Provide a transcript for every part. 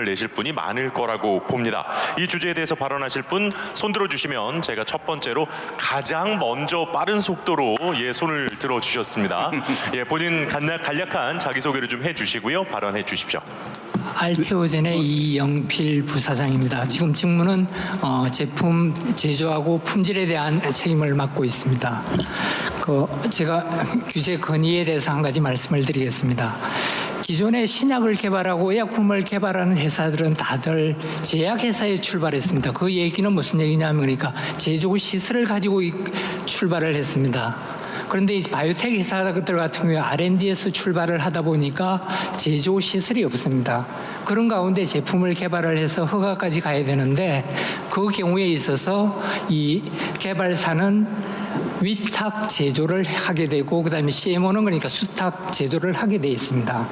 내실 분이 많을 거라고 봅니다. 이 주제에 대해서 발언하실 분 손 들어주시면 제가 첫 번째로 가장 먼저 빠른 속도로 손을 들어주셨습니다. 본인 간략한 자기소개를 좀 해주시고요. 발언해 주십시오. 알테오젠의 이영필 부사장입니다. 지금 직무는 제품 제조하고 품질에 대한 책임을 맡고 있습니다. 제가 규제 건의에 대해서 한 가지 말씀을 드리겠습니다. 기존에 신약을 개발하고 의약품을 개발하는 회사들은 다들 제약회사에 출발했습니다. 그 얘기는 무슨 얘기냐면 그러니까 제조 시설을 가지고 출발을 했습니다. 그런데 이 바이오텍 회사들 같은 경우에 R&D에서 출발을 하다 보니까 제조 시설이 없습니다. 그런 가운데 제품을 개발을 해서 허가까지 가야 되는데 그 경우에 있어서 이 개발사는 위탁 제조를 하게 되고 그다음에 CMO는 그러니까 수탁 제조를 하게 돼 있습니다.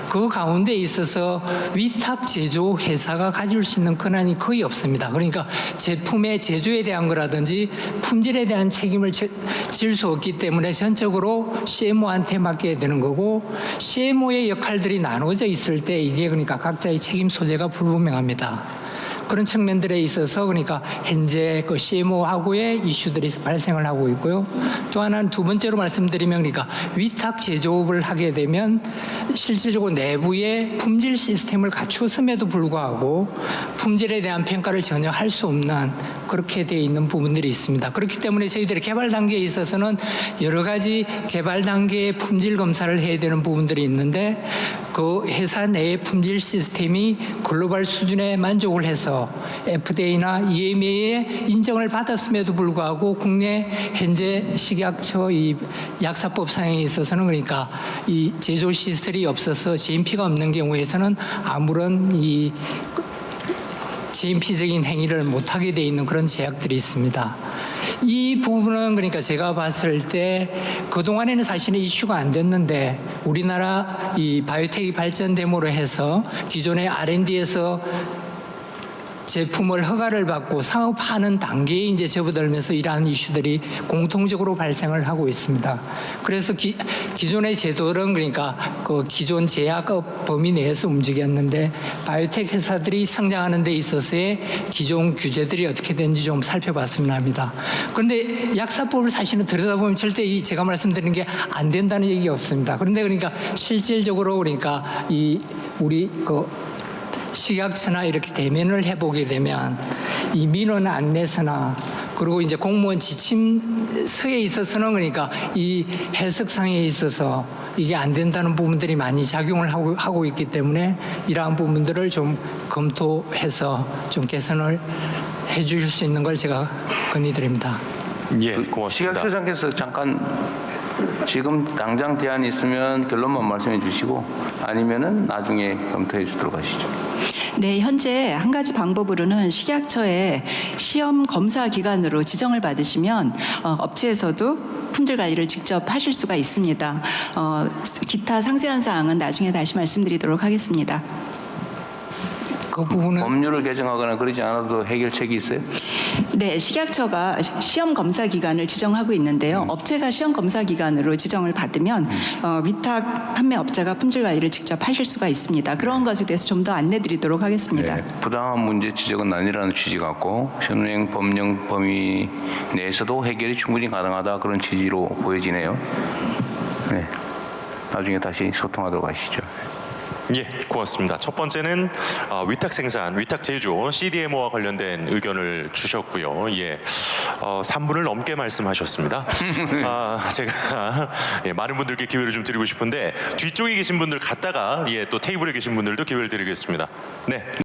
그 가운데 있어서 위탁 제조 회사가 가질 수 있는 권한이 거의 없습니다. 그러니까 제품의 제조에 대한 거라든지 품질에 대한 책임을 질 수 없기 때문에 전적으로 CMO한테 맡겨야 되는 거고 CMO의 역할들이 나눠져 있을 때 이게 그러니까 각자의 책임 소재가 불분명합니다. 그런 측면들에 있어서 그러니까 현재 그 CMO하고의 이슈들이 발생을 하고 있고요. 또 하나는 두 번째로 말씀드리면 그러니까 위탁 제조업을 하게 되면 실질적으로 내부에 품질 시스템을 갖추었음에도 불구하고 품질에 대한 평가를 전혀 할 수 없는 그렇게 되어 있는 부분들이 있습니다. 그렇기 때문에 저희들이 개발 단계에 있어서는 여러 가지 개발 단계의 품질 검사를 해야 되는 부분들이 있는데 그 회사 내의 품질 시스템이 글로벌 수준에 만족을 해서 FDA나 EMA의 인정을 받았음에도 불구하고 국내 현재 식약처 이 약사법상에 있어서는 그러니까 이 제조 시설이 없어서 GMP가 없는 경우에서는 아무런 이 GMP적인 행위를 못하게 돼 있는 그런 제약들이 있습니다. 이 부분은 그러니까 제가 봤을 때 그동안에는 사실은 이슈가 안 됐는데 우리나라 이 바이오텍이 발전됨으로 해서 기존의 R&D에서 제품을 허가를 받고 사업하는 단계에 이제 접어들면서 이러한 이슈들이 공통적으로 발생을 하고 있습니다. 그래서 기존의 제도는 그러니까 그 기존 제약업 범위 내에서 움직였는데 바이오텍 회사들이 성장하는 데 있어서의 기존 규제들이 어떻게 되는지 좀 살펴봤으면 합니다. 그런데 약사법을 사실은 들여다보면 절대 제가 말씀드리는 게 안 된다는 얘기가 없습니다. 그런데 그러니까 실질적으로 그러니까 우리 식약처나 이렇게 대면을 해보게 되면 이 민원 안내서나 그리고 이제 공무원 지침서에 있어서는 그러니까 이 해석상에 있어서 이게 안 된다는 부분들이 많이 작용을 하고 있기 때문에 이러한 부분들을 좀 검토해서 좀 개선을 해 주실 수 있는 걸 제가 건의드립니다. 고맙습니다. 식약처장께서 잠깐 지금 당장 대안이 있으면 결론만 말씀해 주시고 아니면은 나중에 검토해 주도록 하시죠. 네, 현재 한 가지 방법으로는 식약처의 시험 검사 기관으로 지정을 받으시면 업체에서도 품질 관리를 직접 하실 수가 있습니다. 기타 상세한 사항은 나중에 다시 말씀드리도록 하겠습니다. 그 부분은 법률을 개정하거나 그러지 않아도 해결책이 있어요? 네, 식약처가 시험 검사 기관을 지정하고 있는데요. 업체가 시험 검사 기관으로 지정을 받으면 위탁 판매 업자가 품질 관리를 직접 하실 수가 있습니다. 그런 것에 대해서 좀 더 안내드리도록 하겠습니다. 네, 부당한 문제 지적은 아니라는 취지 같고 현행 법령 범위 내에서도 해결이 충분히 가능하다 그런 취지로 보여지네요. 네, 나중에 다시 소통하도록 하시죠. 고맙습니다. 첫 번째는 위탁 생산, 위탁 제조, CDMO와 관련된 의견을 주셨고요. 3분을 넘게 말씀하셨습니다. 제가 많은 분들께 기회를 좀 드리고 싶은데 뒤쪽에 계신 분들 갔다가 또 테이블에 계신 분들도 기회를 드리겠습니다. 네.